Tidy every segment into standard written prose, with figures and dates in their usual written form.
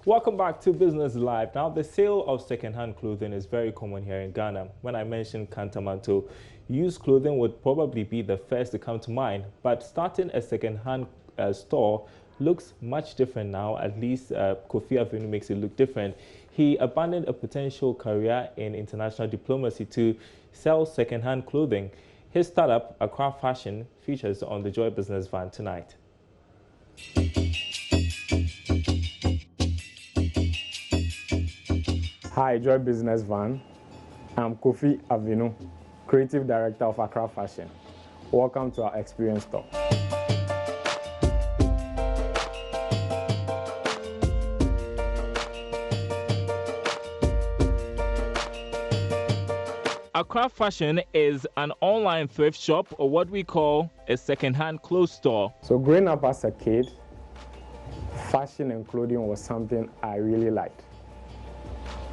Welcome back to Business Live. Now, the sale of second-hand clothing is very common here in Ghana. When I mentioned Kantamanto, used clothing would probably be the first to come to mind. But starting a second-hand store looks much different now. At least Kofi Avenue makes it look different. He abandoned a potential career in international diplomacy to sell second-hand clothing. His startup, Accra Fashion, features on the Joy Business Van tonight. Hi, Joy Business Van. I'm Kofi Avenue, Creative Director of Accra Fashion. Welcome to our experience store. Accra Fashion is an online thrift shop, or what we call a second-hand clothes store. So growing up as a kid, fashion and clothing was something I really liked.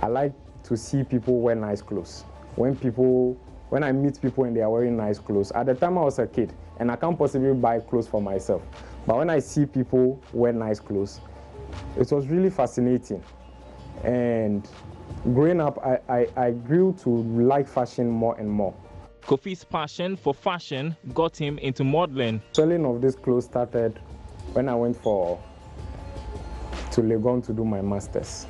I like to see people wear nice clothes. When I meet people and they are wearing nice clothes, at the time I was a kid and I can't possibly buy clothes for myself. But when I see people wear nice clothes, it was really fascinating. And growing up, I grew to like fashion more and more. Kofi's passion for fashion got him into modeling. Selling of this clothes started when I went to Legon to do my master's.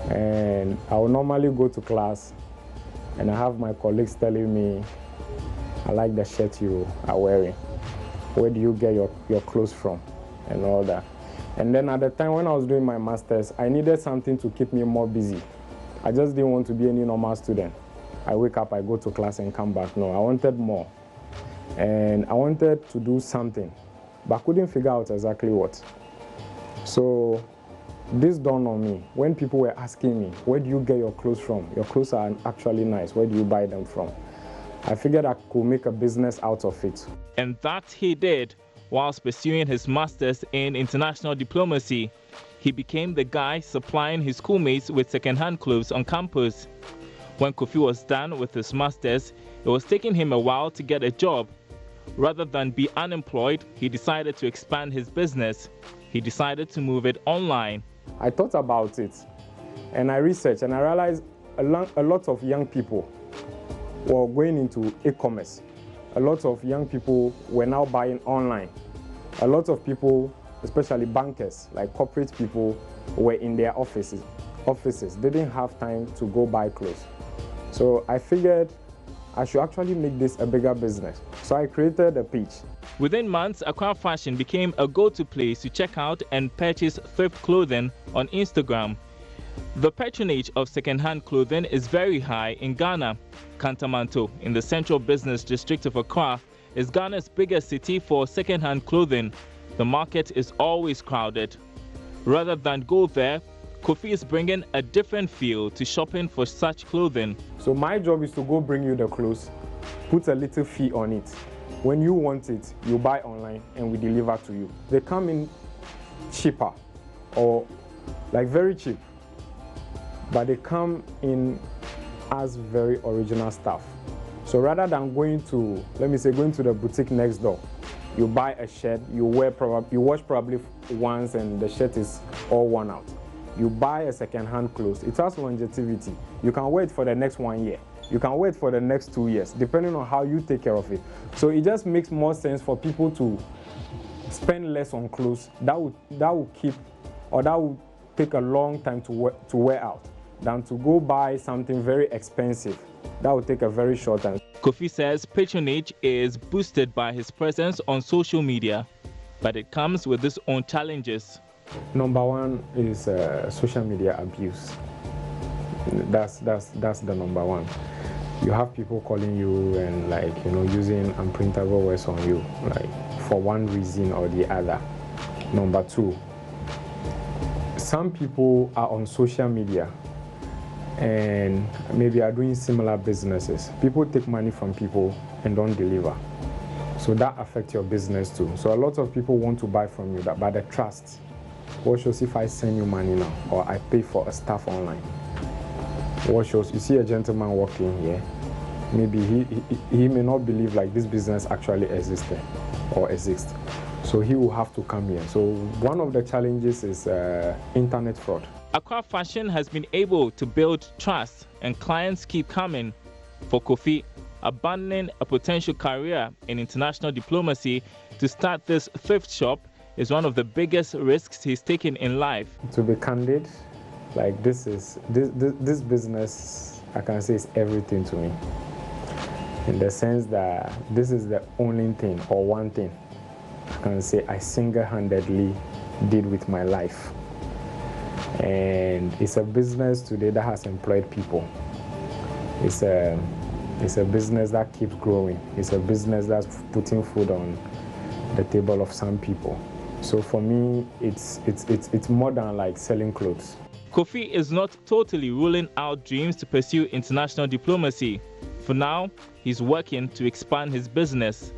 And I will normally go to class and I have my colleagues telling me, I like the shirt you are wearing. Where do you get your clothes from? And all that. And then at the time when I was doing my master's, I needed something to keep me more busy. I just didn't want to be any normal student. I wake up, I go to class and come back. No, I wanted more. And I wanted to do something, but I couldn't figure out exactly what. So this dawned on me when people were asking me, where do you get your clothes from? Your clothes are actually nice. Where do you buy them from? I figured I could make a business out of it. And that he did whilst pursuing his master's in international diplomacy. He became the guy supplying his schoolmates with second-hand clothes on campus. When Kofi was done with his master's, it was taking him a while to get a job. Rather than be unemployed, he decided to expand his business. He decided to move it online. I thought about it and I researched and I realized a lot of young people were going into e-commerce. A lot of young people were now buying online. A lot of people, especially bankers, like corporate people, were in their offices. They didn't have time to go buy clothes. So I figured I should actually make this a bigger business. So I created a page. Within months, Accra Fashion became a go-to place to check out and purchase thrift clothing on Instagram. The patronage of second-hand clothing is very high in Ghana. Kantamanto, in the central business district of Accra, is Ghana's biggest city for second-hand clothing. The market is always crowded. Rather than go there, Kofi is bringing a different feel to shopping for such clothing. So my job is to go bring you the clothes, put a little fee on it. When you want it, you buy online and we deliver to you. They come in cheaper or like very cheap, but they come in as very original stuff. So rather than going to, let me say, going to the boutique next door, you buy a shirt, you wash probably once and the shirt is all worn out. You buy a second-hand clothes, it has longevity. You can wait for the next 1 year. You can wait for the next 2 years, depending on how you take care of it. So it just makes more sense for people to spend less on clothes that will keep, or that will take a long time to wear out, than to go buy something very expensive that will take a very short time. Kofi says patronage is boosted by his presence on social media, but it comes with its own challenges. Number one is social media abuse. That's the number one. You have people calling you and using unprintable words on you, like for one reason or the other. Number two, some people are on social media and maybe are doing similar businesses. People take money from people and don't deliver. So that affects your business too. So a lot of people want to buy from you, but the trust. What shows if I send you money now or I pay for a staff online? What shows you see a gentleman walking here, maybe he may not believe like this business actually exists. So he will have to come here. So one of the challenges is internet fraud. Accra Fashion has been able to build trust, and clients keep coming. For Kofi, abandoning a potential career in international diplomacy to start this thrift shop is one of the biggest risks he's taken in life. To be candid, like this business, I can say, is everything to me. In the sense that this is the only thing or one thing I can say I single-handedly did with my life. And it's a business today that has employed people. It's a business that keeps growing. It's a business that's putting food on the table of some people. So for me, it's more than like selling clothes. Kofi is not totally ruling out dreams to pursue international diplomacy. For now, he's working to expand his business.